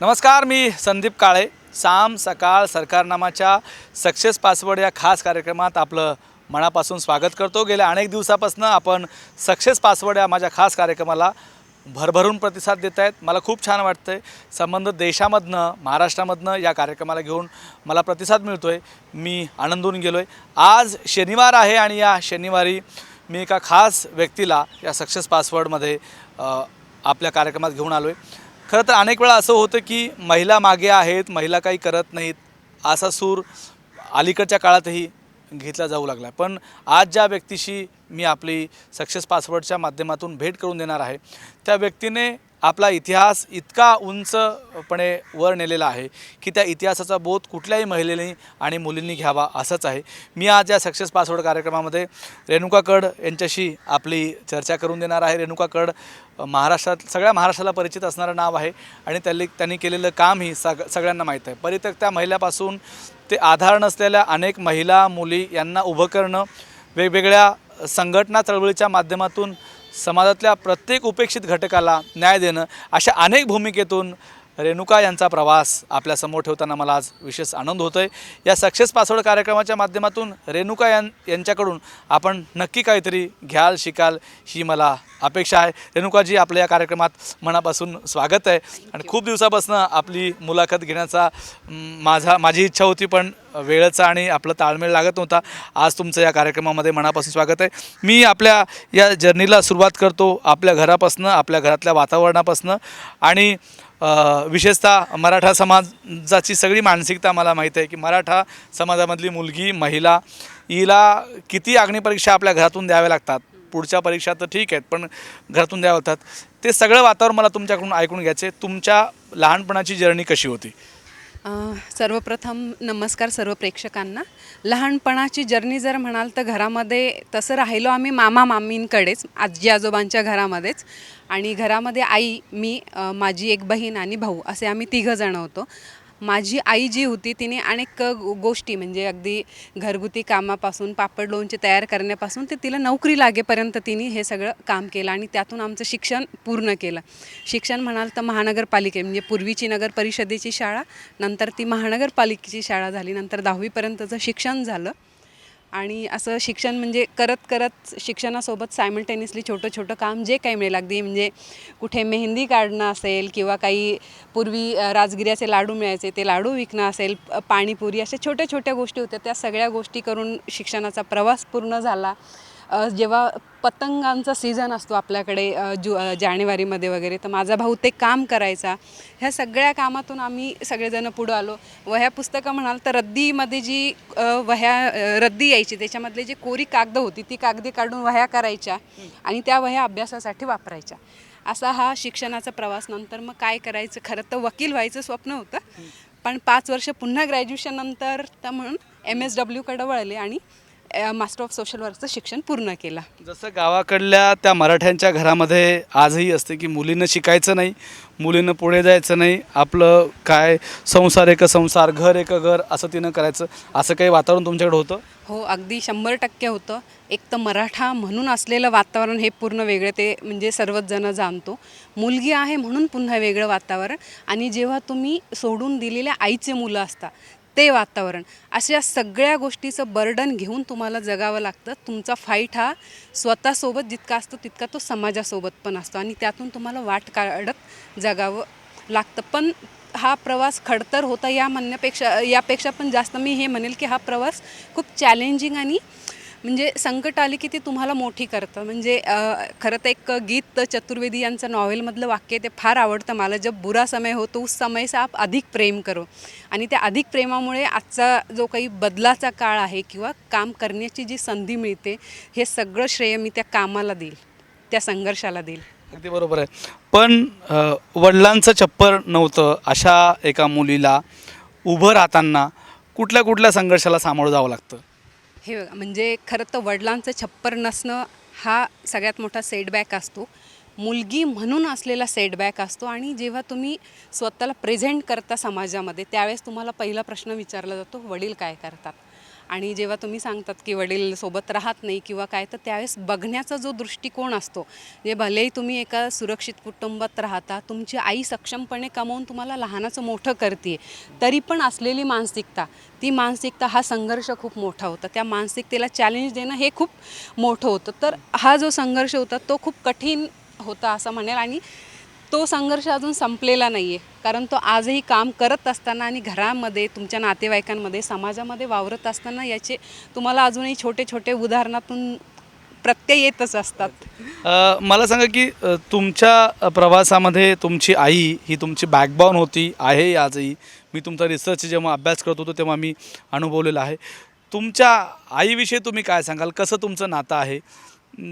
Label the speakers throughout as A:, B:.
A: नमस्कार, मी संदीप काळे. साम सकाळ सरकारनामाच्या success password या खास कार्यक्रमात आपलं मनापासून स्वागत करतो. गेल्या अनेक दिवसापासून आपण सक्सेस पासवर्ड या माझ्या खास कार्यक्रमाला भरभरून प्रतिसाद देत आहेत. मला खूप छान वाटतं आहे. संबंध देशामधनं महाराष्ट्रामधनं या कार्यक्रमाला घेऊन मला प्रतिसाद मिळतो आहे. मी आनंदून गेलो आहे. आज शनिवार आहे आणि या शनिवारी मी एका खास व्यक्तीला या सक्सेस पासवर्डमध्ये आपल्या कार्यक्रमात घेऊन आलो आहे. खरं तर अनेक वेळा असं होतं की महिला मागे आहेत, महिला काही करत नाहीत, असा सूर अलीकडच्या काळातही घेतला जाऊ लागला. पण आज ज्या व्यक्तीशी मी आपली सक्सेस पासवर्डच्या माध्यमातून भेट करून देणार आहे, त्या व्यक्तीने आपला इतिहास इतका उंचपणे वर नेलेला आहे की त्या इतिहासाचा बोध कुठल्याही महिलेने आणि मुलींनी घ्यावा असंच आहे. मी आज या सक्सेस पासवर्ड कार्यक्रमामध्ये रेणुका कड यांच्याशी आपली चर्चा करून देणार आहे. रेणुका कड सगळ्या महाराष्ट्राला परिचित असणारं नाव आहे आणि त्यांनी केलेलं कामही सगळ्यांना माहीत आहे. परित्यक्त्या महिलापासून ते आधार नसलेल्या अनेक महिला मुली यांना उभं करणं, वेगवेगळ्या संघटना चळवळीच्या माध्यमातून समाजातल्या प्रत्येक उपेक्षित घटकाला न्याय देणं, अशा अनेक भूमिकेतून रेणुका यांचा प्रवास आपल्यासमोर ठेवताना मला आज विशेष आनंद होतो आहे. या सक्सेस पासवर्ड कार्यक्रमाच्या माध्यमातून रेणुका यांच्याकडून आपण नक्की काहीतरी घ्याल, शिकाल ही मला अपेक्षा आहे. रेणुकाजी, आपल्या या कार्यक्रमात मनापासून स्वागत आहे. आणि खूप दिवसापासून आपली मुलाखत घेण्याचा माझी इच्छा होती, पण वेळेचा आणि आपलं ताळमेळ लागत नव्हता. आज तुमचं या कार्यक्रमामध्ये मनापासून स्वागत आहे. मी आपल्या या जर्नीला सुरुवात करतो आपल्या घरापासून, आपल्या घरातल्या वातावरणापासून. आणि विशेषतः मराठा समाजाची सगळी मानसिकता मला माहीत आहे की मराठा समाजामधली मुलगी, महिला, हिला किती अग्निपरीक्षा आपल्या घरातून द्याव्या लागतात. पुढच्या परीक्षा तर ठीक आहेत, पण घरातून द्याव्या लागतात. ते सगळं वातावरण मला तुमच्याकडून ऐकून घ्यायचे. तुमच्या लहानपणाची जर्नी कशी होती?
B: सर्वप्रथम नमस्कार सर्व प्रेक्षकांना. लहानपणाची जर्नी जर म्हणाल तर घरामध्ये तसं राहिलो आम्ही मामा मामींकडेच, आजी आजोबांच्या घरामध्येच. आणि घरामध्ये आई, मी, माझी एक बहीण आणि भाऊ असे आम्ही तिघंजणं होतो. माझी आई जी होती तिने अनेक गोष्टी म्हणजे अगदी घरगुती कामापासून पापड लोणचे तयार करण्यापासून ते तिला नोकरी लागेपर्यंत तिने हे सगळं काम केलं आणि त्यातून आमचं शिक्षण पूर्ण केलं. शिक्षण म्हणाल तर महानगरपालिके म्हणजे पूर्वीची नगर परिषदेची शाळा, नंतर ती महानगरपालिकेची शाळा झाली, नंतर 10वीपर्यंतचं शिक्षण झालं. आणि असं शिक्षण म्हणजे करत करत शिक्षणासोबत सायमल्टेनियसली छोटं काम जे काही मिळेल, अगदी म्हणजे कुठे मेहंदी काढणं असेल किंवा काही पूर्वी राजगिऱ्याचे लाडू मिळायचे ते लाडू विकणं असेल, पाणीपुरी, अशा छोट्या गोष्टी होत्या. त्या सगळ्या गोष्टी करून शिक्षणाचा प्रवास पूर्ण झाला. जेव्हा पतंगांचा सीझन असतो आपल्याकडे जानेवारीमध्ये वगैरे, तर माझा भाऊ ते काम करायचा. ह्या सगळ्या कामातून आम्ही सगळेजण पुढं आलो. वह्या पुस्तकं म्हणाल तर रद्दीमध्ये जी रद्दी यायची त्याच्यामधले जे कोरी कागद होती ती कागदी काढून वह्या करायच्या आणि त्या वह्या अभ्यासासाठी वापरायच्या. असा हा शिक्षणाचा प्रवास. नंतर मग काय करायचं, खरं तर वकील व्हायचं स्वप्न होतं, पण 5 वर्ष पुन्हा ग्रॅज्युएशन नंतर तर म्हणून MSWकडे वळले आणि मास्टर ऑफ सोशल वर्कचं शिक्षण पूर्ण केलं.
A: जसं गावाकडल्या त्या मराठ्यांच्या घरामध्ये आजही असते की मुलीनं शिकायचं नाही, मुलीनं पुढे जायचं नाही, आपलं काय संसार एक संसार, घर एक घर असं तिनं करायचं, असं काही वातावरण तुमच्याकडे होतं?
B: हो, अगदी 100% होतं. एक तर मराठा म्हणून असलेलं वातावरण हे पूर्ण वेगळं, ते म्हणजे सर्वच जण जाणतो. मुलगी आहे म्हणून पुन्हा वेगळं वातावरण, आणि जेव्हा तुम्ही सोडून दिलेल्या आईचे मुलं असतात ते वातावरण, अशा सगळ्या गोष्टीचं बर्डन घेऊन तुम्हाला जगावं लागतं. तुमचा फाईट हा स्वतःसोबत जितका असतो तितका तो समाजासोबत पण असतो आणि त्यातून तुम्हाला वाट काढत जगावं लागतं. पण हा प्रवास खडतर होता यापेक्षा पण जास्त मी हे म्हणेल की हा प्रवास खूप चॅलेंजिंग आणि म्हणजे संकट आली की ती तुम्हाला मोठी करतं. म्हणजे खरं तर एक गीत चतुर्वेदी यांचं नॉव्हेलमधलं वाक्य ते फार आवडतं मला, जब बुरा समय हो तो उस समय से आप अधिक प्रेम करो. आणि त्या अधिक प्रेमामुळे आजचा जो काही बदलाचा काळ आहे किंवा काम करण्याची जी संधी मिळते, हे सगळं श्रेय मी त्या कामाला देईल, त्या संघर्षाला देईल.
A: अगदी बरोबर आहे. पण वडिलांचं छप्पर नव्हतं अशा एका मुलीला उभं राहताना कुठल्या संघर्षाला सामोरं जावं लागतं?
B: हे बघा, म्हणजे खरं तर वडिलांचं छप्पर नसणं हा सगळ्यात मोठा सेटबॅक असतो, मुलगी म्हणून असलेला सेटबॅक असतो. आणि जेव्हा तुम्ही स्वतःला प्रेझेंट करता समाजामध्ये त्यावेळेस तुम्हाला पहिला प्रश्न विचारला जातो, वडील काय करतात. आणि जेव्हा तुम्ही सांगतात की वडील सोबत राहत नाही किंवा काय, तर त्यावेळेस बघण्याचा जो दृष्टिकोन असतो, जे भलेही तुम्ही एका सुरक्षित कुटुंबात राहता, तुमची आई सक्षमपणे कमवून तुम्हाला लहानाचं मोठं करते, तरी पण असलेली मानसिकता, ती मानसिकता, हा संघर्ष खूप मोठा होता. त्या मानसिकतेला चॅलेंज देणं हे खूप मोठं होतं. तर हा जो संघर्ष होता तो खूप कठीण होता असं म्हणेल. आणि तो संघर्ष अजून संपलेला नाही आहे, कारण तो आजही काम करत असताना आणि घरामध्ये, तुमच्या नातेवाईकांमध्ये, समाजामध्ये वावरत असताना याचे तुम्हाला अजूनही छोटे छोटे उदाहरणातून प्रत्यय येतच असतात.
A: मला सांगा की तुमच्या प्रवासामध्ये तुमची आई ही तुमची बॅकबॉन होती, आहे आजही. मी तुमचा रिसर्च जेव्हा अभ्यास करत होतो तेव्हा मी अनुभवलेला आहे. तुमच्या आईविषयी तुम्ही काय सांगाल? कसं तुमचं नातं आहे?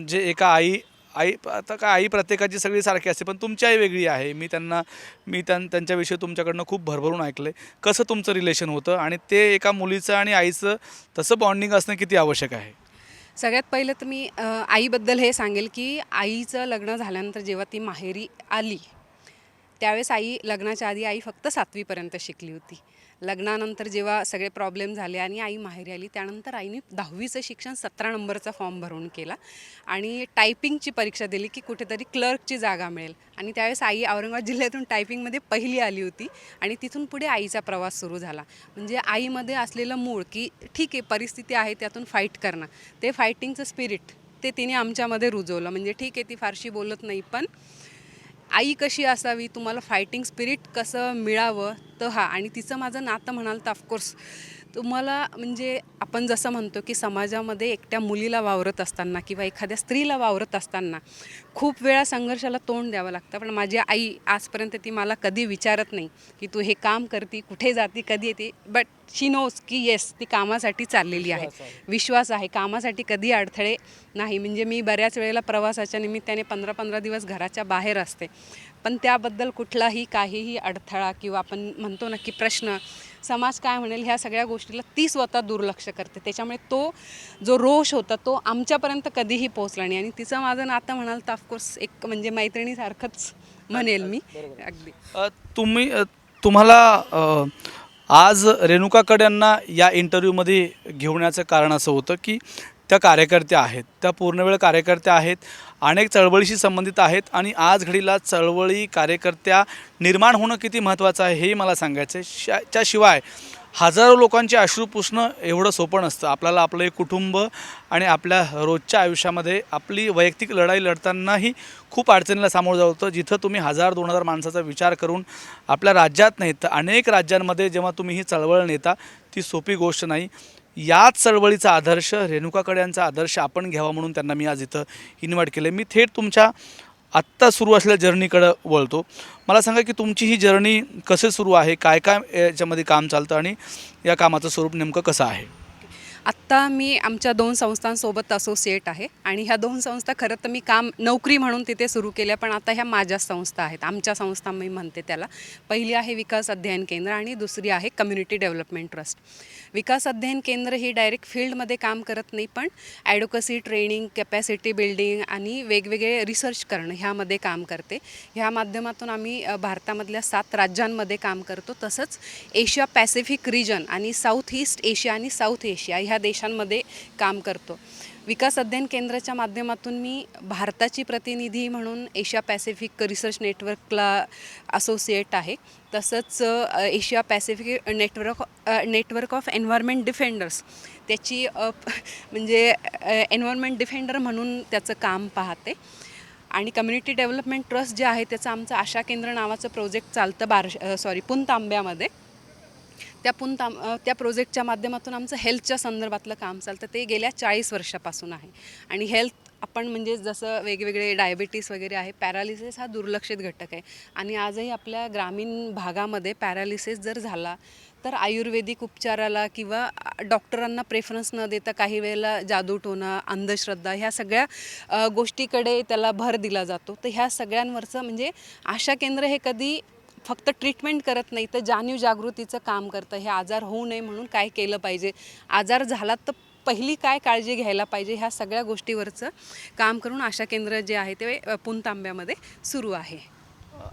A: जे एका आई आई आता काय, आई प्रत्येकाची सगळी सारखी असते, पण तुमची आई वेगळी आहे. त्यांच्याविषयी तुमच्याकडनं खूप भरभरून ऐकलं आहे. कसं तुमचं रिलेशन होतं आणि ते एका मुलीचं आणि आईचं तसं बॉन्डिंग असणं किती आवश्यक आहे?
B: सगळ्यात पहिलं तर मी आईबद्दल हे सांगेल की आईचं लग्न झाल्यानंतर जेव्हा ती माहेरी आली, त्यावेळेस लग्नाच्या आधी आई फक्त 7वीपर्यंत शिकली होती. लग्नानंतर जेव्हा सगळे प्रॉब्लेम झाले आणि आई माहेरी आली, त्यानंतर आईने 10वीचं शिक्षण 17 नंबरचा फॉर्म भरून केला आणि टायपिंगची परीक्षा दिली की कुठेतरी क्लर्कची जागा मिळेल. आणि त्यावेळेस आई औरंगाबाद जिल्ह्यातून टायपिंगमध्ये पहिली आली होती आणि तिथून पुढे आईचा प्रवास सुरू झाला. म्हणजे आईमध्ये असलेलं मूळ की ठीक आहे, परिस्थिती आहे, त्यातून फाईट करणं, ते फायटिंगचं स्पिरिट ते तिने आमच्यामध्ये रुजवलं. म्हणजे ठीक आहे, ती फारशी बोलत नाही, पण आई कशी असावी, तुम्हाला फायटिंग स्पिरिट कसं मिळावं, तर हा. आणि तिचं माझं नातं म्हणाल तर ऑफकोर्स तुम्हाला, म्हणजे आपण जसं म्हणतो की समाजामध्ये एकट्या मुलीला वावरत असताना किंवा एखाद्या स्त्रीला वावरत असताना खूप वेळा संघर्षाला तोंड द्यावं लागतं. पण माझी आई आजपर्यंत ती मला कधी विचारत नाही की तू हे काम करते, कुठे जाते, कधी येते, बट शी नोज की येस, ती कामासाठी चाललेली आहे. विश्वास आहे, कामासाठी कधी अडथळे नाही. म्हणजे मी बऱ्याच वेळेला प्रवासाच्या निमित्ताने 15-15 दिवस घराच्या बाहेर असते, पण त्याबद्दल कुठलाही काहीही अडथळा किंवा आपण म्हणतो ना की प्रश्न, समाज काय म्हणेल, ह्या सगळ्या गोष्टीला ती स्वतः दुर्लक्ष करते. त्याच्यामुळे तो जो रोष होता तो आमच्यापर्यंत कधीही पोहोचला नाही. आणि तिचं माझं नातं म्हणाल तर ऑफकोर्स एक म्हणजे मैत्रिणीसारखंच म्हणेल मी. अगदी
A: तुम्हाला आज रेणुकाकड्यांना या इंटरव्ह्यूमध्ये घेऊन याचं कारण असं होतं की त्या कार्यकर्त्या आहेत, त्या पूर्णवेळ कार्यकर्त्या आहेत, अनेक चळवळीशी संबंधित आहेत आणि आज घडीला चळवळी कार्यकर्त्या निर्माण होणं किती महत्त्वाचं आहे हेही मला सांगायचं आहे. त्याशिवाय हजारो लोकांचे अश्रू पुसणं एवढं सोपं नसतं. आपल्याला आपलं एक कुटुंब आणि आपल्या रोजच्या आयुष्यामध्ये आपली वैयक्तिक लढाई लढतानाही खूप अडचणीला सामोरं जावं होतं. जिथं तुम्ही 1000-2000 माणसाचा विचार करून आपल्या राज्यात नाही तर अनेक राज्यांमध्ये जेव्हा तुम्ही ही चळवळ नेता, ती सोपी गोष्ट नाही. याच चळवळीचा आदर्श, रेणुकाकड्यांचा आदर्श आपण घ्यावा म्हणून त्यांना मी आज इथं इन्व्हाइट केलं. मी थेट तुमच्या आत्ता सुरू असलेल्या जर्नीकडं वळतो. मला सांगा की तुमची ही जर्नी कसं सुरू आहे, काय काय याच्यामध्ये काम चालतं आणि या कामाचं स्वरूप नेमकं कसं आहे?
B: आत्ता मी आमच्या 2 संस्थांसोबत असोसिएट आहे आणि ह्या 2 संस्था खरं तर मी नोकरी म्हणून तिथे सुरू केल्या, पण आता ह्या माझ्या संस्था आहेत, आमच्या संस्था मी म्हणते त्याला. पहिली आहे विकास अध्ययन केंद्र आणि दुसरी आहे कम्युनिटी डेव्हलपमेंट ट्रस्ट. विकास अध्ययन केंद्र ही डायरेक्ट फील्डमध्ये काम करत नाही, पण ॲडव्होकसी ट्रेनिंग, कॅपॅसिटी बिल्डिंग आणि वेगवेगळे रिसर्च करणं ह्यामध्ये काम करते. ह्या माध्यमातून आम्ही भारतामधल्या 7 राज्यांमध्ये काम करतो. तसंच एशिया पॅसिफिक रिजन आणि साऊथ ईस्ट एशिया आणि साऊथ एशिया ह्या देशांमध्ये काम करतो. विकास अध्ययन केंद्राच्या माध्यमातून मी भारताची प्रतिनिधी म्हणून एशिया पॅसिफिक रिसर्च नेटवर्कला असोसिएट आहे. तसंच Asia Pacific network of environment defenders त्याची म्हणजे एन्व्हायरमेंट डिफेंडर म्हणून त्याचं काम पाहते. आणि कम्युनिटी डेव्हलपमेंट ट्रस्ट जे आहे त्याचं आमचं आशा केंद्र नावाचं प्रोजेक्ट चालतं पुणतांब्यामध्ये. त्या प्रोजेक्टच्या माध्यमातून आमचं हेल्थच्या संदर्भातलं काम चालतं. ते गेल्या 40 वर्षापासून आहे. आणि हेल्थ आपण म्हणजे जसं वेगवेगळे डायबिटीस वगैरे आहे, पॅरालिसिस हा दुर्लक्षित घटक आहे. आणि आजही आपल्या ग्रामीण भागामध्ये पॅरालिसिस जर झाला तर आयुर्वेदिक उपचाराला किंवा डॉक्टरांना प्रेफरन्स न देता काही वेळेला जादूटोणा, अंधश्रद्धा ह्या सगळ्या गोष्टीकडे त्याला भर दिला जातो. तर ह्या सगळ्यांवरचं म्हणजे आशा केंद्र हे कधी फक्त ट्रीटमेंट करत नाही, तर जाणीव जागृतीचं काम करतं. हे आजार होऊ नये म्हणून काय केलं पाहिजे, आजार झाला तर पहिली काय काळजी घ्यायला पाहिजे, ह्या सगळ्या गोष्टीवरचं काम करून आशा केंद्र जे आहे ते पुणतांब्यामध्ये सुरू आहे.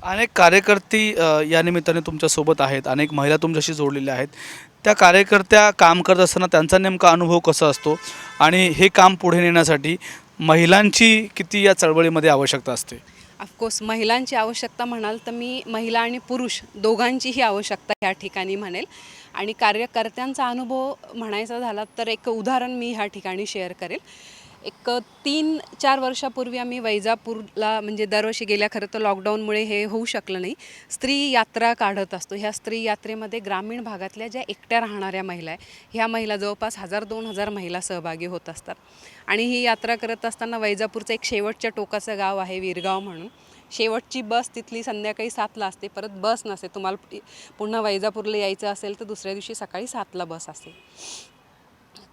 A: अनेक कार्यकर्ती या निमित्ताने तुमच्यासोबत आहेत, अनेक महिला तुमच्याशी जोडलेल्या आहेत. त्या कार्यकर्त्या काम करत असताना त्यांचा नेमका अनुभव कसा असतो आणि हे काम पुढे नेण्यासाठी महिलांची किती या चळवळीमध्ये आवश्यकता असते?
B: ऑफकोर्स महिलांची आवश्यकता म्हणाल तर मी महिला आणि पुरुष दोघांचीही आवश्यकता ह्या ठिकाणी म्हणेल. आणि कार्यकर्त्यांचा अनुभव म्हणायचा झाला तर एक उदाहरण मी ह्या ठिकाणी शेअर करेल. एक 3-4 वर्षापूर्वी आम्ही वैजापूरला म्हणजे दरवर्षी गेल्या, खरं तर लॉकडाऊनमुळे हे होऊ शकलं नाही, स्त्री यात्रा काढत असतो. ह्या स्त्री यात्रेमध्ये ग्रामीण भागातल्या ज्या एकट्या राहणाऱ्या महिला आहे, ह्या महिला जवळपास 1000-2000 महिला सहभागी होत असतात. आणि ही यात्रा करत असताना वैजापूरचं एक शेवटच्या टोकाचं गाव आहे विरगाव म्हणून. शेवटची बस तिथली संध्याकाळी 7ला असते, परत बस नसते. तुम्हाला पुन्हा वैजापूरला यायचं असेल तर दुसऱ्या दिवशी सकाळी 7ला बस असते.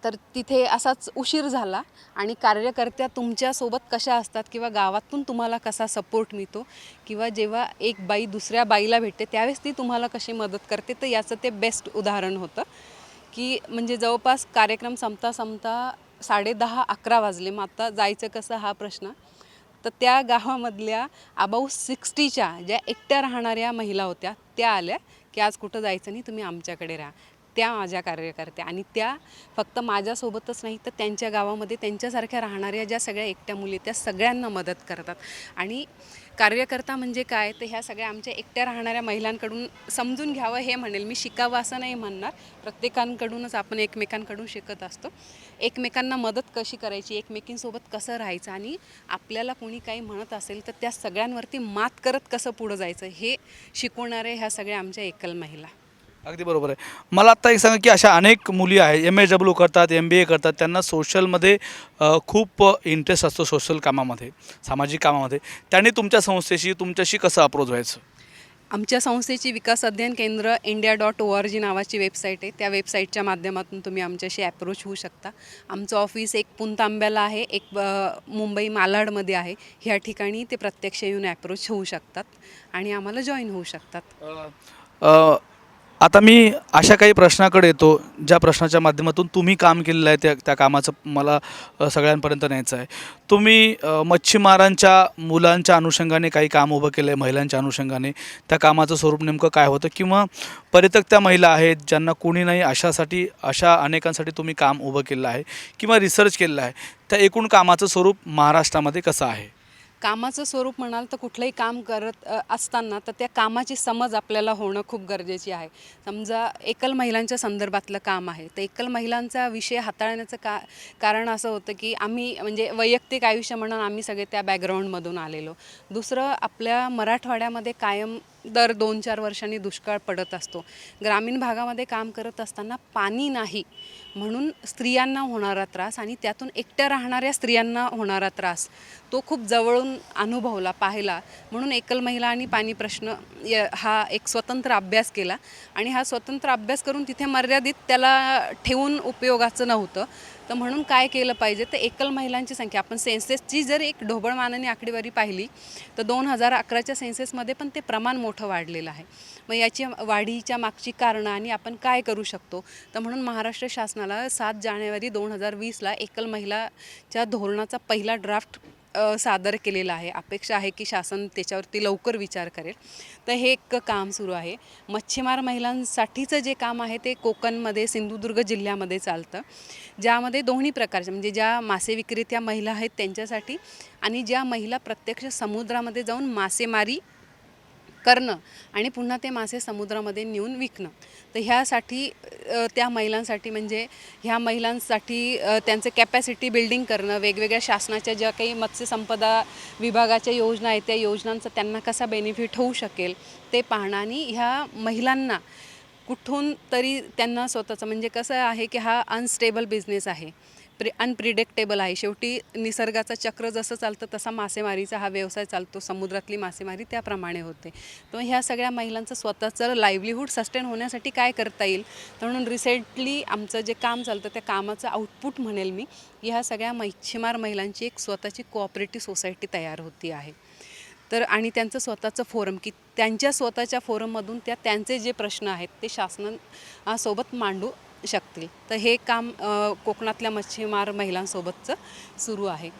B: तर तिथे असाच उशीर झाला आणि कार्यकर्त्या तुमच्यासोबत कशा असतात किंवा गावातून तुम्हाला कसा सपोर्ट मिळतो किंवा जेव्हा एक बाई दुसऱ्या बाईला भेटते त्यावेळेस ती तुम्हाला कशी मदत करते, तर याचं ते बेस्ट उदाहरण होतं. की म्हणजे जवळपास कार्यक्रम संपता 10:30-11 वाजले. मग आता जायचं कसं हा प्रश्न. तर त्या गावामधल्या अबाऊ 60च्या ज्या एकट्या राहणाऱ्या महिला होत्या त्या आल्या की आज कुठं जायचं नाही, तुम्ही आमच्याकडे राहा. त्या माझ्या कार्यकर्त्या, आणि त्या फक्त माझ्यासोबतच नाही तर त्यांच्या गावामध्ये त्यांच्यासारख्या राहणाऱ्या ज्या सगळ्या एकट्या मुली त्या सगळ्यांना मदत करतात. आणि कार्यकर्ता म्हणजे काय, तर ह्या सगळ्या आमच्या एकट्या राहणाऱ्या महिलांकडून समजून घ्यावं हे म्हणेल मी. शिकावं असं नाही म्हणणार, प्रत्येकांकडूनच आपण एकमेकांकडून शिकत असतो. एकमेकांना मदत कशी करायची, एकमेकींसोबत कसं राहायचं, आणि आपल्याला कोणी काही म्हणत असेल तर त्या सगळ्यांवरती मात करत कसं पुढं जायचं हे शिकवणारे ह्या सगळ्या आमच्या एकल महिला.
A: अगदी बरोबर आहे. मला आत्ता एक सांगा की अशा अनेक मुली आहेत, MSW करतात, MBA करतात, त्यांना सोशलमध्ये खूप इंटरेस्ट असतो, सोशल कामामध्ये, सामाजिक कामामध्ये. त्यांनी तुमच्याशी कसं अप्रोच व्हायचं?
B: आमच्या संस्थेची विकास अध्ययन केंद्र india.org नावाची वेबसाईट आहे. त्या वेबसाईटच्या माध्यमातून तुम्ही आमच्याशी ॲप्रोच होऊ शकता. आमचं ऑफिस एक पुणतांब्याला आहे, एक मुंबई मालाडमध्ये आहे. ह्या ठिकाणी ते प्रत्यक्ष येऊन ॲप्रोच होऊ शकतात आणि आम्हाला जॉईन होऊ शकतात.
A: आता मी अशा काही प्रश्नाकडे येतो ज्या प्रश्नाच्या माध्यमातून तुम्ही काम केलेलं आहे, त्या कामाचं मला सगळ्यांपर्यंत न्यायचं आहे. तुम्ही मच्छीमारांच्या मुलांच्या अनुषंगाने काही काम उभं केलं आहे, महिलांच्या अनुषंगाने. त्या कामाचं स्वरूप नेमकं काय होतं, किंवा परित्यक्त्या महिला आहेत ज्यांना कोणी नाही अशा अनेकांसाठी तुम्ही काम उभं केलं आहे किंवा रिसर्च केलेलं आहे, त्या एकूण कामाचं स्वरूप महाराष्ट्रामध्ये कसं आहे?
B: कामाचं स्वरूप म्हणाल तर कुठलंही काम करत असताना तर त्या कामाची समज आपल्याला होणं खूप गरजेची आहे. समजा एकल महिलांच्या संदर्भातलं काम आहे, तर एकल महिलांचा विषय हाताळण्याचं कारण असं होतं की आम्ही म्हणजे वैयक्तिक आयुष्य म्हणून आम्ही सगळे त्या बॅकग्राऊंडमधून आलेलो. दुसरं, आपल्या मराठवाड्यामध्ये कायम दर 2-4 वर्षांनी दुष्काळ पडत असतो. ग्रामीण भागामध्ये काम करत असताना पाणी नाही म्हणून स्त्रियांना होणारा त्रास आणि त्यातून एकट्या राहणाऱ्या स्त्रियांना होणारा त्रास तो खूप जवळून अनुभवला, पाहिला. म्हणून एकल महिला आणि पाणी प्रश्न हा एक स्वतंत्र अभ्यास केला आणि हा स्वतंत्र अभ्यास करून तिथे मर्यादित त्याला ठेवून उपयोगाचं नव्हतं. तर म्हणून काय केलं पाहिजे, तर एकल महिलांची संख्या आपण सेन्सेसची जर एक ढोबळमानाने आकडेवारी पाहिली तर 2011च्या सेन्सेसमध्ये पण ते प्रमाण मोठं वाढलेलं आहे. मग याची वाढीच्या मागची कारणं आणि आपण काय करू शकतो, तर म्हणून महाराष्ट्र शासनाला 7 जानेवारी 2020ला एकल महिलाच्या धोरणाचा पहिला ड्राफ्ट सादर केलेला आहे. अपेक्षा आहे की शासन त्याच्यावरती लवकर विचार करेल. तर हे एक काम सुरू आहे. मच्छीमार महिलांसाठीचं जे काम आहे ते कोकणमध्ये, सिंधुदुर्ग जिल्ह्यामध्ये चालतं, ज्यामध्ये दोन्ही प्रकारचे म्हणजे ज्या मासे विक्रेत्या महिला आहेत त्यांच्यासाठी आणि ज्या महिला प्रत्यक्ष समुद्रामध्ये जाऊन मासेमारी करणं आणि पुन्हा ते मासे समुद्रामध्ये नेऊन विकणं. तर ह्यासाठी त्या महिलांसाठी म्हणजे ह्या महिलांसाठी त्यांचं कॅपॅसिटी बिल्डिंग करणं, वेगवेगळ्या शासनाच्या ज्या काही मत्स्यसंपदा विभागाच्या योजना आहेत त्या योजनांचा त्यांना कसा बेनिफिट होऊ शकेल ते पाहणं आणि ह्या महिलांना कुठून तरी त्यांना स्वतःचं म्हणजे कसं आहे की हा अनस्टेबल बिझनेस आहे, अनप्रिडिक्टेबल आहे. शेवटी निसर्गाचं चक्र जसं चालतं तसा मासेमारीचा हा व्यवसाय चालतो, समुद्रातली मासेमारी त्याप्रमाणे होते. तर ह्या सगळ्या महिलांचं स्वतःचं लाईव्हलीहूड सस्टेन होण्यासाठी काय करता येईल, तर म्हणून रिसेंटली आमचं जे काम चालतं त्या कामाचं आउटपुट म्हणेल मी, ह्या सगळ्या मच्छीमार महिलांची एक स्वतःची कोऑपरेटिव्ह सोसायटी तयार होती आहे. तर आणि त्यांचं स्वतःचं फोरम की त्यांच्या स्वतःच्या फोरममधून त्यांचे जे प्रश्न आहेत ते शासनासोबत मांडू शकतील. तर हे काम कोकणातल्या मच्छीमार महिलांसोबतचं सुरू आहे.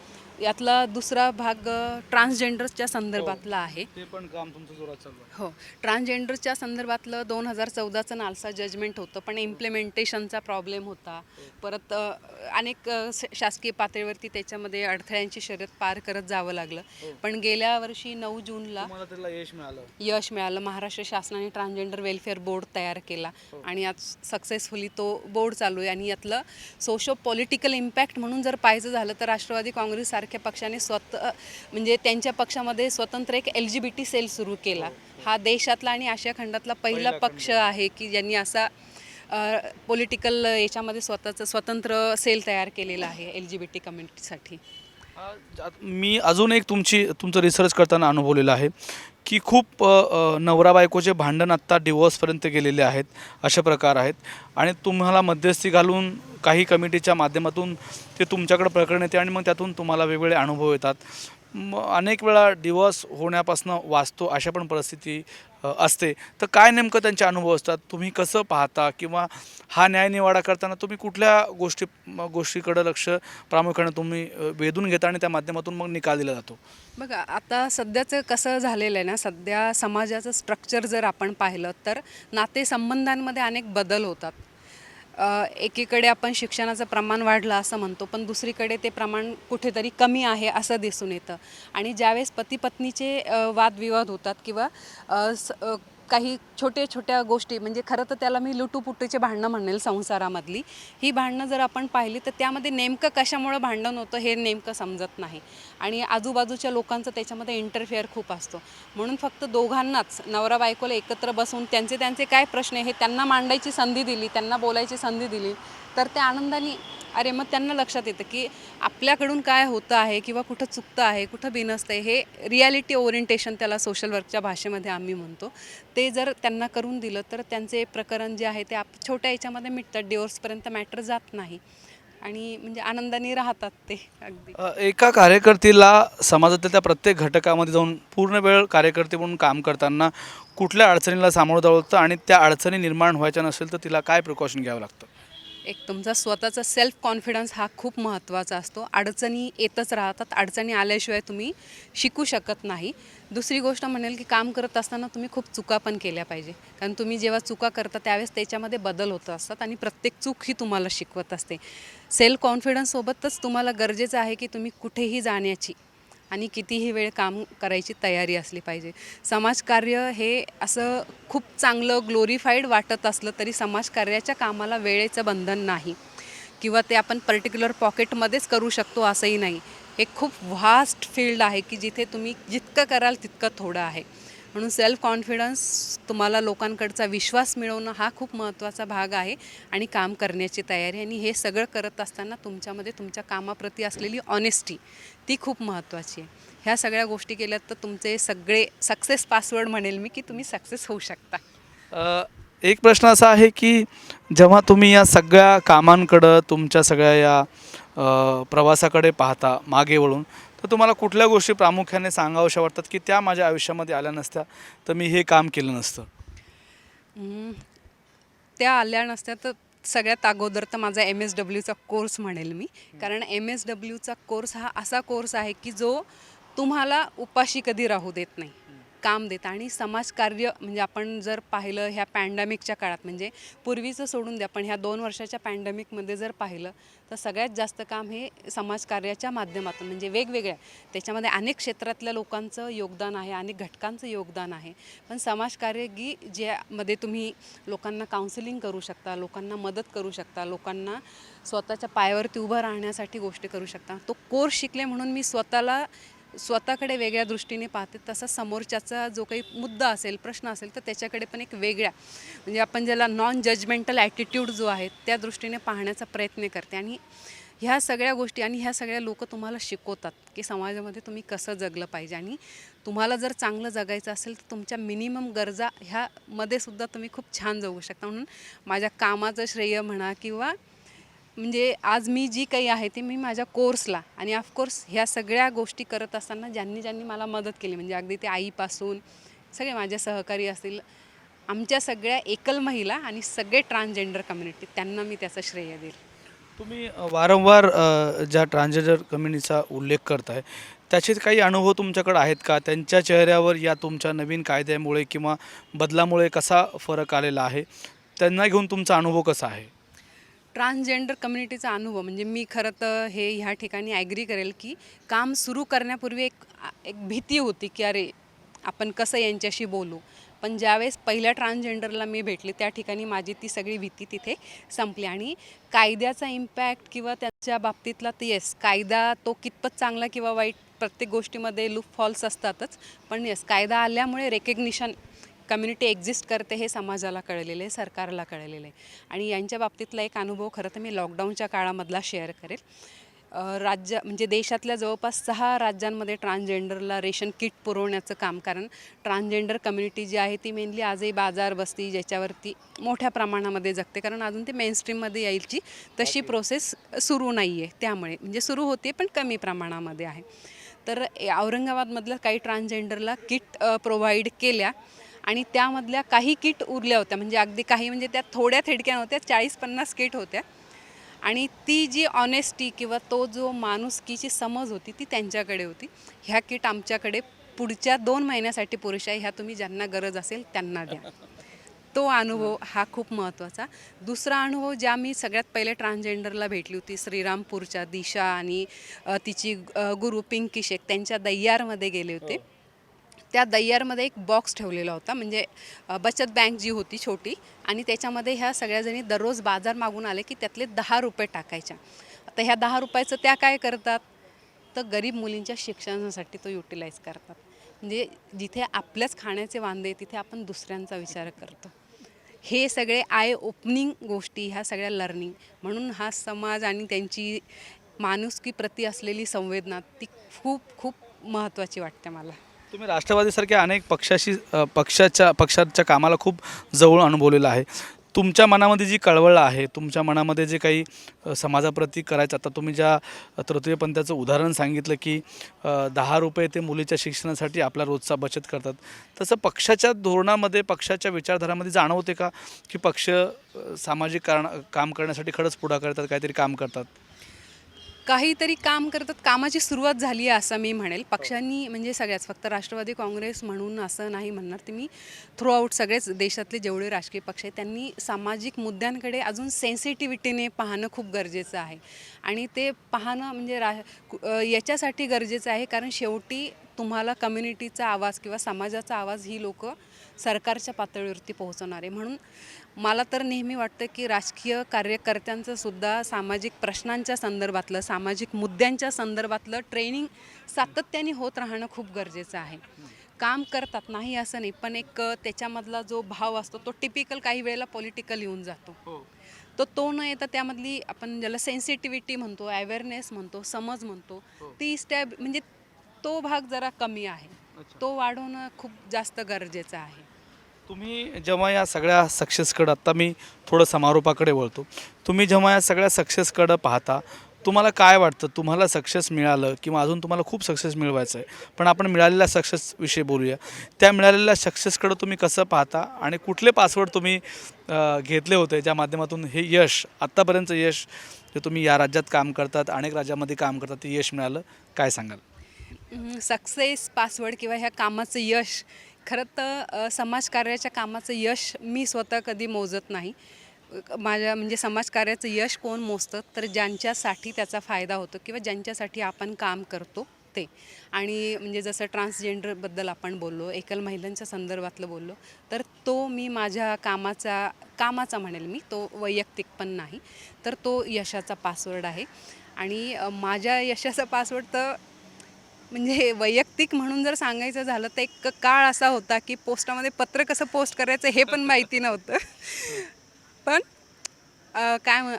B: यातला दुसरा भाग ट्रान्सजेंडर्सच्या संदर्भातला आहे.
A: ते पण काम तुमचं जोरात चालू आहे.
B: हो, ट्रान्सजेंडरच्या संदर्भातलं 2014चं नालसा जजमेंट होतं, पण इम्प्लिमेंटेशनचा प्रॉब्लेम होता. परत अनेक शासकीय पातळीवरती त्याच्यामध्ये अडथळ्यांची शर्यत पार करत जावं लागलं. पण गेल्या वर्षी 9 जूनला
A: तुम्हाला त्याला
B: यश मिळालं. महाराष्ट्र शासनाने ट्रान्सजेंडर वेलफेअर बोर्ड तयार केला आणि आज सक्सेसफुली तो बोर्ड चालू आहे. आणि यातलं सोशो पॉलिटिकल इम्पॅक्ट म्हणून जर पाहायचं झालं तर राष्ट्रवादी काँग्रेससारख्या पक्षाने म्हणजे त्यांच्या पक्षामध्ये स्वतंत्र एक LGBT सेल सुरू केला. हा देशातला आणि आशिया खंडातला पहिला पक्ष आहे की ज्यांनी असा पॉलिटिकल याच्यामध्ये स्वतःचं स्वतंत्र सेल तयार केलेला आहे LGBT कम्युनिटीसाठी.
A: मी अजून एक तुमचं रिसर्च करताना अनुभवलेलं आहे की खूप नवरा बायकोचे भांडण आत्ता डिवोर्सपर्यंत गेलेले आहेत, असे प्रकार आहेत. आणि तुम्हाला मध्यस्थी घालून काही कमिटीच्या माध्यमातून ते तुमच्याकडे प्रकरण येते आणि मग त्यातून तुम्हाला वेगवेगळे अनुभव येतात. अनेक वेळा डिवोर्स होण्यापासून वाचतो अशा पण परिस्थिती असते. तर काय नेमकं त्यांचे अनुभव असतात, तुम्ही कसं पाहता, किंवा हा न्यायनिवाडा करताना तुम्ही कुठल्या गोष्टीकडं लक्ष प्रामुख्याने तुम्ही वेधून घेता आणि त्या माध्यमातून मग निकाल दिला जातो?
B: बघा, आता सध्याचं कसं झालेलं आहे ना, सध्या समाजाचं स्ट्रक्चर जर आपण पाहिलं तर नातेसंबंधांमध्ये अनेक बदल होतात. एकीकडे आपण शिक्षणाचं प्रमाण वाढलं असं म्हणतो, पण दुसरीकडे ते प्रमाण कुठेतरी कमी आहे असं दिसून येतं. आणि ज्यावेळेस पती पत्नीचे वादविवाद होतात किंवा काही छोट्या गोष्टी, म्हणजे खरं तर त्याला मी लुटूपुटीचे भांडणं म्हणेल संसारामधली, ही भांडणं जर आपण पाहिली तर त्यामध्ये नेमकं कशामुळं भांडण होतं हे नेमकं समजत नाही. आणि आजूबाजूच्या लोकांचं त्याच्यामध्ये इंटरफेअर खूप असतो. म्हणून फक्त दोघांनाच, नवरा बायकोला एकत्र बसून त्यांचे काय प्रश्न आहे हे त्यांना मांडायची संधी दिली, त्यांना बोलायची संधी दिली तर ते आनंदाने, मग त्यांना लक्षात येतं की आपल्याकडून काय होतं आहे किंवा कुठं चुकतं आहे, कुठं बिनसतं आहे. हे रिॲलिटी ओरिएंटेशन त्याला सोशल वर्कच्या भाषेमध्ये आम्ही म्हणतो. ते जर त्यांना करून दिलं तर त्यांचे प्रकरण जे आहे ते छोट्या याच्यामध्ये मिटतात, डिवोर्सपर्यंत मॅटर जात नाही आणि म्हणजे आनंदाने राहतात ते. अगदी
A: एका कार्यकर्तीला समाजातल्या त्या प्रत्येक घटकामध्ये जाऊन पूर्ण वेळ कार्यकर्ते म्हणून काम करताना कुठल्या अडचणीला सामोरं जावं लागतं आणि त्या अडचणी निर्माण व्हायच्या नसेल तर तिला काय प्रिकॉशन घ्यावं लागतं?
B: एक तुमचा स्वतःचा सेल्फ कॉन्फिडन्स हा खूप महत्त्वाचा असतो. अडचणी येतच राहतात, अडचणी आल्याशिवाय तुम्ही शिकू शकत नाही. दुसरी गोष्ट म्हणेल की काम करत असताना तुम्ही खूप चुका पण केल्या पाहिजे, कारण तुम्ही जेव्हा चुका करता त्यावेळेस त्याच्यामध्ये बदल होत असतात आणि प्रत्येक चूक ही तुम्हाला शिकवत असते. सेल्फ कॉन्फिडन्ससोबतच तुम्हाला गरजेचं आहे की तुम्ही कुठेही जाण्याची आणि कितीही वेळ काम करायची तयारी असली पाहिजे. समाजकार्य हे असं खूप चांगलं ग्लोरीफाईड वाटत असलं तरी समाजकार्याच्या कामाला वेळेचं बंधन नाही किंवा ते आपण पर्टिक्युलर पॉकेटमध्येच करू शकतो असंही नाही. हे खूप व्हास्ट फील्ड आहे की जिथे तुम्ही जितकं कराल तितकं थोडं आहे. म्हणून सेल्फ कॉन्फिडन्स, तुम्हाला लोकांकडचा विश्वास मिळवणं हा खूप महत्त्वाचा भाग आहे आणि काम करण्याची तयारी. आणि हे सगळं करत असताना तुमच्यामध्ये तुमच्या कामाप्रती असलेली ऑनेस्टी ती खूप महत्त्वाची आहे. ह्या सगळ्या गोष्टी केल्यात तर तुमचे सगळे सक्सेस पासवर्ड म्हणेल मी की तुम्ही सक्सेस होऊ शकता.
A: एक प्रश्न असा आहे की जेव्हा तुम्ही या सगळ्या कामांकडं, तुमच्या सगळ्या या प्रवासाकडे पाहता मागे वळून, तर तुम्हाला कुठल्या गोष्टी प्रामुख्याने सांगाव्याशा वाटतात की त्या माझ्या आयुष्यामध्ये आल्या नसत्या तर मी हे काम केलं नसतं?
B: त्या आल्या नसत्या तर सगळ्यात अगोदर तर माझा MSWचा कोर्स म्हणेल मी, कारण MSWचा कोर्स हा असा कोर्स आहे की जो तुम्हाला उपाशी कधी राहू देत नाही, काम देतं. आणि समाजकार्य म्हणजे आपण जर पाहिलं ह्या पॅन्डेमिकच्या काळात, म्हणजे पूर्वीचं सोडून द्या, पण ह्या 2 वर्षाच्या पॅन्डेमिकमध्ये जर पाहिलं तर सगळ्यात जास्त काम हे समाजकार्याच्या माध्यमातून, म्हणजे वेगवेगळ्या त्याच्यामध्ये अनेक क्षेत्रातल्या लोकांचं योगदान आहे, अनेक घटकांचं योगदान आहे. पण समाजकार्य की ज्यामध्ये तुम्ही लोकांना काउन्सिलिंग करू शकता, लोकांना मदत करू शकता, लोकांना स्वतःच्या पायावरती उभं राहण्यासाठी गोष्टी करू शकता. तो कोर्स शिकले म्हणून मी स्वतःकडे वेगळ्या दृष्टीने पाहते. तसा समोरच्याचा जो काही मुद्दा असेल, प्रश्न असेल तर त्याच्याकडे पण एक वेगळ्या, म्हणजे आपण ज्याला नॉन जजमेंटल ॲटिट्यूड जो आहे त्या दृष्टीने पाहण्याचा प्रयत्न करते. आणि ह्या सगळ्या गोष्टी आणि ह्या सगळ्या लोक तुम्हाला शिकवतात की समाजामध्ये तुम्ही कसं जगलं पाहिजे. आणि तुम्हाला जर चांगलं जगायचं असेल तर तुमच्या मिनिमम गरजा ह्यामध्ये सुद्धा तुम्ही खूप छान जगू शकता. म्हणून माझ्या कामाचं श्रेय म्हणा किंवा म्हणजे आज मी जी काही आहे ती मी माझ्या कोर्सला, आणि ऑफकोर्स ह्या सगळ्या गोष्टी करत असताना ज्यांनी मला मदत केली, म्हणजे अगदी ते आईपासून सगळे माझे सहकारी असतील, आमच्या सगळ्या एकल महिला आणि सगळे ट्रान्सजेंडर कम्युनिटी, त्यांना मी त्याचं श्रेय देईल.
A: तुम्ही वारंवार ज्या ट्रान्सजेंडर कम्युनिटीचा उल्लेख करताय त्याचे काही अनुभव तुमच्याकडे आहेत का? त्यांच्या चेहऱ्यावर या तुमच्या नवीन कायद्यामुळे किंवा बदलामुळे कसा फरक आलेला आहे? त्यांना घेऊन तुमचा अनुभव कसा आहे?
B: ट्रान्सजेंडर कम्युनिटीचा अनुभव म्हणजे मी खरं तर हे ह्या ठिकाणी ॲग्री करेल की काम सुरू करण्यापूर्वी एक भीती होती की अरे आपण कसं यांच्याशी बोलू. पण ज्यावेळेस पहिल्या ट्रान्सजेंडरला मी भेटले त्या ठिकाणी माझी ती सगळी भीती तिथे संपली आणि कायद्याचा इम्पॅक्ट किंवा त्याच्या बाबतीतला तर येस कायदा तो कितपत चांगला किंवा वाईट प्रत्येक गोष्टीमध्ये लूप फॉल्स असतातच. पण येस कायदा आल्यामुळे रेकग्निशन कम्युनिटी एक्झिस्ट करते हे समाजाला कळलेलं आहे, सरकारला कळलेलं आहे. आणि यांच्या बाबतीतला एक अनुभव खरं तर मी लॉकडाऊनच्या काळामधला शेअर करेल. राज्य म्हणजे देशातल्या जवळपास 6 राज्यांमध्ये ट्रान्सजेंडरला रेशन किट पुरवण्याचं काम, कारण ट्रान्सजेंडर कम्युनिटी जी आहे ती मेनली आजही बाजार बस्ती ज्याच्यावरती मोठ्या प्रमाणामध्ये जगते, कारण अजून ते मेनस्ट्रीममध्ये यायची तशी प्रोसेस सुरू नाही आहे. त्यामुळे म्हणजे सुरू होते पण कमी प्रमाणामध्ये आहे. तर औरंगाबादमधल्या काही ट्रान्सजेंडरला किट प्रोव्हाइड केल्या आणि त्यामधल्या काही किट उरल्या होत्या, म्हणजे अगदी काही म्हणजे त्या थोड्या थिडक्या नव्हत्या, 40-50 किट होत्या. आणि ती जी ऑनेस्टी किंवा तो जो माणुसकीची समज होती ती त्यांच्याकडे होती. ह्या किट आमच्याकडे पुढच्या 2 महिन्यासाठी पुरेशा आहे, ह्या तुम्ही ज्यांना गरज असेल त्यांना द्या. तो अनुभव हा खूप महत्त्वाचा. दुसरा अनुभव ज्या मी सगळ्यात पहिले ट्रान्सजेंडरला भेटली होती श्रीरामपूरच्या दिशा आणि तिची गुरु पिंकी शेख त्यांच्या दैयारमध्ये गेले होते. त्या दैयारमध्ये एक बॉक्स ठेवलेला होता, म्हणजे बचत बँक जी होती छोटी, आणि त्याच्यामध्ये ह्या सगळ्याजणी दररोज बाजार मागून आले की त्यातले 10 रुपये टाकायच्या. आता ह्या 10 रुपयाचं त्या काय करतात तर गरीब मुलींच्या शिक्षणासाठी तो युटिलाइज करतात. म्हणजे जिथे आपल्याच खाण्याचे वांदे तिथे आपण दुसऱ्यांचा विचार करतो. हे सगळे आय ओपनिंग गोष्टी ह्या सगळ्या लर्निंग, म्हणून हा समाज आणि त्यांची माणुसकीप्रती असलेली संवेदना ती खूप खूप महत्त्वाची वाटते मला.
A: तुम्ही राष्ट्रवादीसारख्या अनेक पक्षाच्या कामाला खूप जवळ अनुभवलेलं आहे. तुमच्या मनामध्ये जी कळवळ आहे, तुमच्या मनामध्ये जे काही समाजाप्रती करायचं, आता तुम्ही ज्या तृतीयपंथाचं उदाहरण सांगितलं की 10 रुपये ते मुलीच्या शिक्षणासाठी आपला रोजचा बचत करतात, तसं पक्षाच्या धोरणामध्ये पक्षाच्या विचारधारामध्ये जाणवते का की पक्ष सामाजिक काम करण्यासाठी खरंच पुढाकार करतात, काहीतरी काम करतात?
B: काहीतरी काम करतात, कामाची सुरुवात झाली आहे असं मी म्हणेल. पक्षांनी म्हणजे सगळ्याच, फक्त राष्ट्रवादी काँग्रेस म्हणून असं नाही म्हणणार ते मी, थ्रू आऊट सगळेच देशातले जेवढे राजकीय पक्ष आहेत त्यांनी सामाजिक मुद्द्यांकडे अजून सेन्सिटिव्हिटीने पाहणं खूप गरजेचं आहे. आणि ते पाहणं म्हणजे याच्यासाठी गरजेचं आहे कारण शेवटी तुम्हाला कम्युनिटीचा आवाज किंवा समाजाचा आवाज ही लोक सरकारच्या पातळीवरती पोहोचवणार आहे. म्हणून मला तर नेहमी वाटतं की राजकीय कार्यकर्त्यांचं सुद्धा सामाजिक प्रश्नांच्या संदर्भातलं, सामाजिक मुद्द्यांच्या संदर्भातलं ट्रेनिंग सातत्याने होत राहणं खूप गरजेचं आहे. काम करतात नाही असं नाही, पण एक त्याच्यामधला जो भाव असतो तो टिपिकल काही वेळेला पॉलिटिकल येऊन जातो. तो न येता त्यामधली आपण ज्याला सेन्सिटिव्हिटी म्हणतो, अवेअरनेस म्हणतो, समज म्हणतो, ती स्टॅब म्हणजे तो भाग जरा कमी आहे. तो वाढवणं खूप जास्त गरजेचं आहे.
A: तुम्ही जेव्हा या सगळ्या सक्सेसकडं, आत्ता मी थोडं समारोपाकडे वळतो, तुम्ही जेव्हा या सगळ्या सक्सेसकडं पाहता तुम्हाला काय वाटतं? तुम्हाला सक्सेस मिळालं किंवा अजून तुम्हाला खूप सक्सेस मिळवायचं आहे, पण आपण मिळालेल्या सक्सेसविषयी बोलूया. त्या मिळालेल्या सक्सेसकडं तुम्ही कसं पाहता आणि कुठले पासवर्ड तुम्ही घेतले होते ज्या माध्यमातून हे यश, आत्तापर्यंतचं यश जे तुम्ही या राज्यात काम करतात, अनेक राज्यामध्ये काम करतात, ते यश मिळालं, काय सांगाल?
B: सक्सेस पासवर्ड किंवा ह्या कामाचं यश, खरं तर समाजकार्याच्या कामाचं यश मी स्वतः कधी मोजत नाही. माझ्या म्हणजे समाजकार्याचं यश कोण मोजतं तर ज्यांच्यासाठी त्याचा फायदा होतो किंवा ज्यांच्यासाठी आपण काम करतो ते. आणि म्हणजे जसं ट्रान्सजेंडरबद्दल आपण बोललो, एकल महिलांच्या संदर्भातलं बोललो, तर तो मी माझ्या कामाचा म्हणेल मी, तो वैयक्तिक पण नाही, तर तो यशाचा पासवर्ड आहे. आणि माझ्या यशाचा पासवर्ड तर म्हणजे वैयक्तिक म्हणून जर सांगायचं झालं तर एक काळ असा होता की पोस्टामध्ये पत्र कसं पोस्ट करायचं हे पण माहिती नव्हतं. पण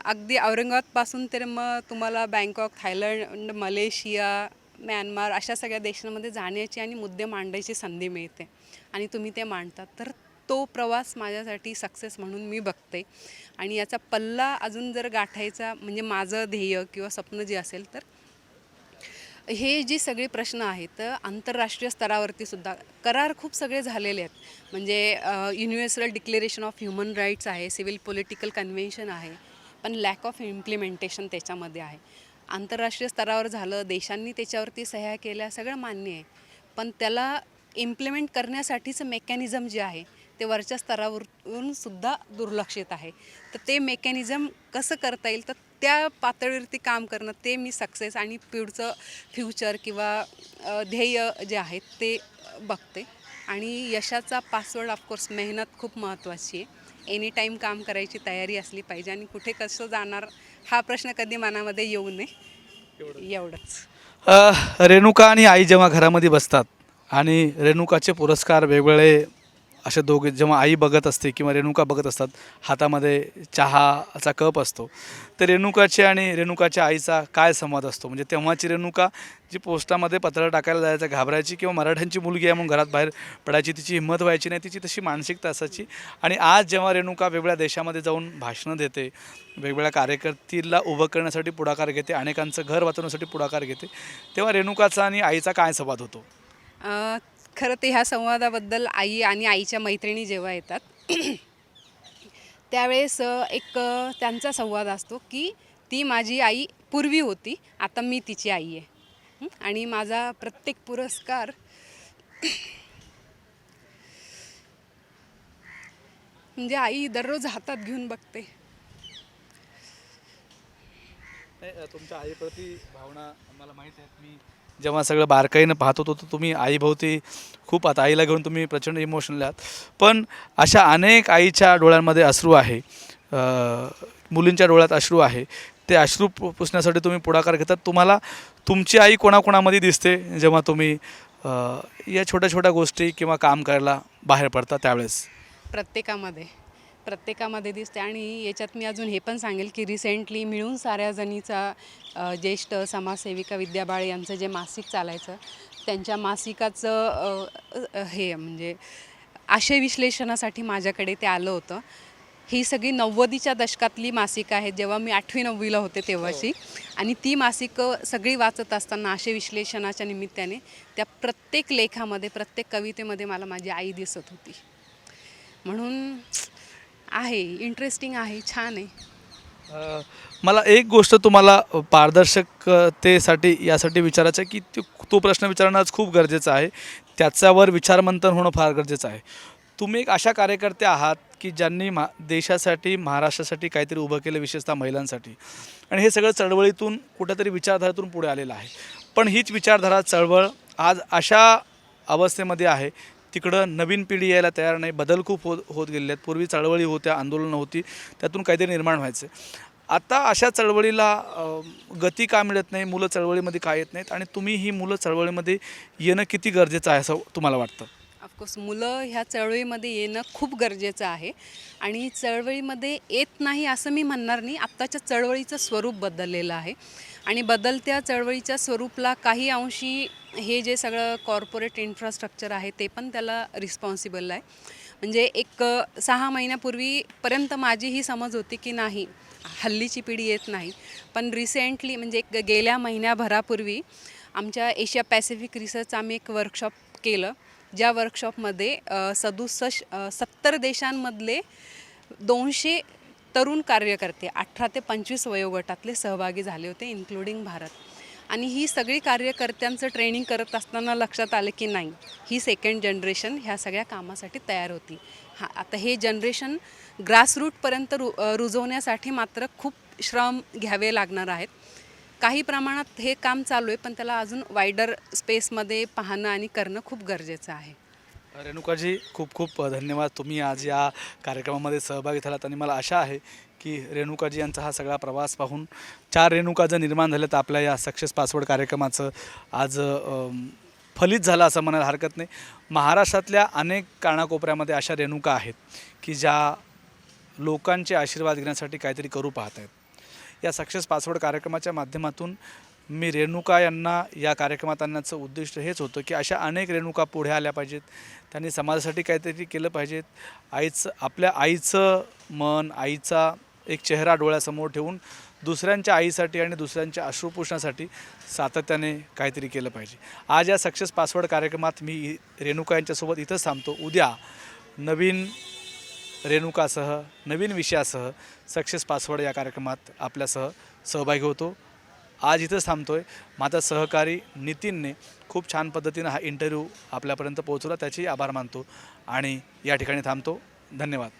B: अगदी औरंगाबादपासून तर मग तुम्हाला बँकॉक, थायलंड, मलेशिया, म्यानमार अशा सगळ्या देशांमध्ये जाण्याची आणि मुद्दे मांडायची संधी मिळते आणि तुम्ही ते मांडतात, तर तो प्रवास माझ्यासाठी सक्सेस म्हणून मी बघते. आणि याचा पल्ला अजून जर गाठायचा म्हणजे माझं ध्येय किंवा स्वप्न जे असेल, तर हे जी सगळी प्रश्न आहेत आंतरराष्ट्रीय स्तरावरती सुद्धा करार खूप सगळे झालेले आहेत. म्हणजे universal declaration of human rights आहे, सिव्हिल पॉलिटिकल कन्व्हेन्शन आहे, पण लॅक ऑफ इम्प्लिमेंटेशन त्याच्यामध्ये आहे. आंतरराष्ट्रीय स्तरावर झालं, देशांनी त्याच्यावरती सह्या केल्या, सगळं मान्य आहे, पण त्याला इम्प्लिमेंट करण्यासाठीचं मेकॅनिझम जे आहे ते वरच्या स्तरावरून सुद्धा दुर्लक्षित आहे. तर ते मेकॅनिझम कसं करता येईल, तर त्या पातळीवरती काम करणं, ते मी सक्सेस आणि पुढचं फ्युचर किंवा ध्येय जे आहेत ते बघते. आणि यशाचा पासवर्ड ऑफकोर्स मेहनत खूप महत्त्वाची आहे. एनी टाईम काम करायची तयारी असली पाहिजे आणि कुठे कसं जाणार हा प्रश्न कधी मनामध्ये येऊ नये, एवढंच.
A: रेणुका आणि आई जेव्हा घरामध्ये बसतात आणि रेणुकाचे पुरस्कार वेगवेगळे असे दोघे जेव्हा आई बघत असते किंवा रेणुका बघत असतात, हातामध्ये चहाचा कप असतो, तर रेणुकाचे आणि रेणुकाच्या आईचा काय संवाद असतो? म्हणजे तेव्हाची रेणुका जी पोस्टामध्ये पत्र टाकायला जायचं घाबरायची किंवा मराठ्यांची मुलगी आहे म्हणून घरात बाहेर पडायची, तिची हिंमत व्हायची नाही, तिची तशी मानसिकता असायची. आणि आज जेव्हा रेणुका वेगवेगळ्या देशामध्ये जाऊन भाषणं देते, वेगवेगळ्या कार्यकर्तीला उभं करण्यासाठी पुढाकार घेते, अनेकांचं घर वाचवण्यासाठी पुढाकार घेते, तेव्हा रेणुकाचा आणि आईचा काय संवाद होतो?
B: खरं तर ह्या संवादाबद्दल आई आणि आईच्या मैत्रिणी जेव्हा येतात त्यावेळेस त्यांचा संवाद असतो की ती माझी आई पूर्वी होती, आता मी तिची आई आहे. आणि माझा प्रत्येक पुरस्कार म्हणजे आई दररोज हातात घेऊन बघते.
A: तुमच्या आईप्रती भावना मला माहीत आहे. मी जेव्हा सगळं बारकाईनं पाहत होतो तर तुम्ही आईभोवती खूप, आता आईला घेऊन तुम्ही प्रचंड इमोशनल आहात, पण अशा अनेक आईच्या डोळ्यांमध्ये अश्रू आहे, मुलींच्या डोळ्यात अश्रू आहे, ते अश्रू पुसण्यासाठी तुम्ही पुढाकार घेतात. तुम्हाला तुमची आई कोणाकोणामध्ये दिसते जेव्हा तुम्ही या छोट्या छोट्या गोष्टी किंवा काम करायला बाहेर पडता त्यावेळेस?
B: प्रत्येकामध्ये दिसते. आणि याच्यात मी अजून हे पण सांगेल की रिसेंटली मिळून साऱ्या जणीचा ज्येष्ठ समाजसेविका विद्या बाळे यांचं जे मासिक चालायचं, त्यांच्या मासिकाचं हे म्हणजे आशय विश्लेषणासाठी माझ्याकडे ते आलं होतं. ही सगळी 90च्या दशकातली मासिकं आहेत, जेव्हा मी 8वी-9वीला होते तेव्हाची. आणि ती मासिकं सगळी वाचत असताना आशय विश्लेषणाच्या निमित्ताने त्या प्रत्येक लेखामध्ये, प्रत्येक कवितेमध्ये मला माझी आई दिसत होती. म्हणून आहे, इंटरेस्टिंग आहे, छान आहे.
A: मला एक गोष्ट तुम्हाला पारदर्शकतेसाठी यासाठी विचारायचं आहे की तो प्रश्न विचारणं आज खूप गरजेचं आहे, त्याच्यावर विचारमंथन होणं फार गरजेचं आहे. तुम्ही एक अशा कार्यकर्त्या आहात की ज्यांनी देशासाठी, महाराष्ट्रासाठी काहीतरी उभं केलं, विशेषतः महिलांसाठी, आणि हे सगळं चळवळीतून कुठेतरी विचारधारेतून पुढे आलेलं आहे. पण हीच विचारधारा, चळवळ आज अशा अवस्थेमध्ये आहे, तिकडं नवीन पिढी यायला तयार नाही, बदल खूप होत गेलेले आहेत. पूर्वी चळवळी होत्या, आंदोलनं होती, त्यातून काहीतरी निर्माण व्हायचं. आता अशा चळवळीला गती का मिळत नाही, मुलं चळवळीमध्ये का येत नाहीत, आणि तुम्ही ही मुलं चळवळीमध्ये येणं किती गरजेचं आहे असं तुम्हाला वाटतं?
B: ऑफकोर्स मुलं ह्या चळवळीमध्ये येणं खूप गरजेचं आहे. आणि चळवळीमध्ये येत नाही असं मी म्हणणार नाही. आत्ताच्या चळवळीचं स्वरूप बदललेलं आहे आणि बदलत्या चळवळीच्या स्वरूपला काही अंशी हे जे सगळं कॉर्पोरेट इन्फ्रास्ट्रक्चर आहे ते पण त्याला रिस्पॉन्सिबल आहे. म्हणजे एक 6 महिन्यापूर्वीपर्यंत माझी ही समज होती की नाही, हल्लीची पिढी येत नाही. पण रिसेंटली म्हणजे गेल्या महिन्याभरापूर्वी आमच्या एशिया पॅसिफिक रिसर्च आम्ही एक वर्कशॉप केलं, ज्या वर्कशॉपमध्ये 70 देशांमधले 200 तरुण कार्यकर्ते 18 ते 25 वयोगटातले सहभागी झाले होते, इन्क्लुडिंग भारत. आणि ही सगळी कार्यकर्त्यांचं ट्रेनिंग करत असताना लक्षात आलं की नाही, ही सेकंड जनरेशन ह्या सगळ्या कामासाठी तयार होती. आता हे जनरेशन ग्रासरूटपर्यंत रुजवण्यासाठी मात्र खूप श्रम घ्यावे लागणार आहेत. काही प्रमाणात हे काम चालू आहे, पण त्याला अजून वायडर स्पेसमध्ये पाहणं आणि करणं खूप गरजेचं आहे.
A: रेणुकाजी, खूप खूप धन्यवाद. तुम्ही आज या कार्यक्रमामध्ये सहभागी झालात आणि मला आशा आहे की रेणुकाजी यांचा हा सगळा प्रवास पाहून 4 रेणुका जर निर्माण झाल्या तर आपल्या या सक्सेस पासवर्ड कार्यक्रमाचं आज फलित झालं असं म्हणायला हरकत नाही. महाराष्ट्रातल्या अनेक कानाकोपऱ्यामध्ये अशा रेणुका आहेत की ज्या लोकांचे आशीर्वाद घेण्यासाठी काहीतरी करू पाहत आहेत. या सक्सेस पासवर्ड कार्यक्रमाच्या माध्यमातून मी रेणुका यांना या कार्यक्रमात आणण्याचं उद्दिष्ट हेच होतं की अशा अनेक रेणुका पुढे आल्या पाहिजेत, त्यांनी समाजासाठी काहीतरी केलं पाहिजेत. आपल्या आईचं मन, आईचा एक चेहरा डोळ्यासमोर ठेवून दुसऱ्यांच्या आईसाठी आणि दुसऱ्यांच्या अश्रू पुसण्यासाठी सातत्याने काहीतरी केलं पाहिजे. आज या सक्सेस पासवर्ड कार्यक्रमात मी रेणुका यांच्यासोबत इथंच थांबतो. उद्या नवीन रेणुकासह नवीन विषयासह सक्सेस पासवर्ड या कार्यक्रमात आपल्यासह सहभागी होतो. आज इथंच थांबतो आहे. माझा सहकारी नितीनने खूप छान पद्धतीनं हा इंटरव्ह्यू आपल्यापर्यंत पोहोचवला, त्याचेही आभार मानतो आणि या ठिकाणी थांबतो. धन्यवाद.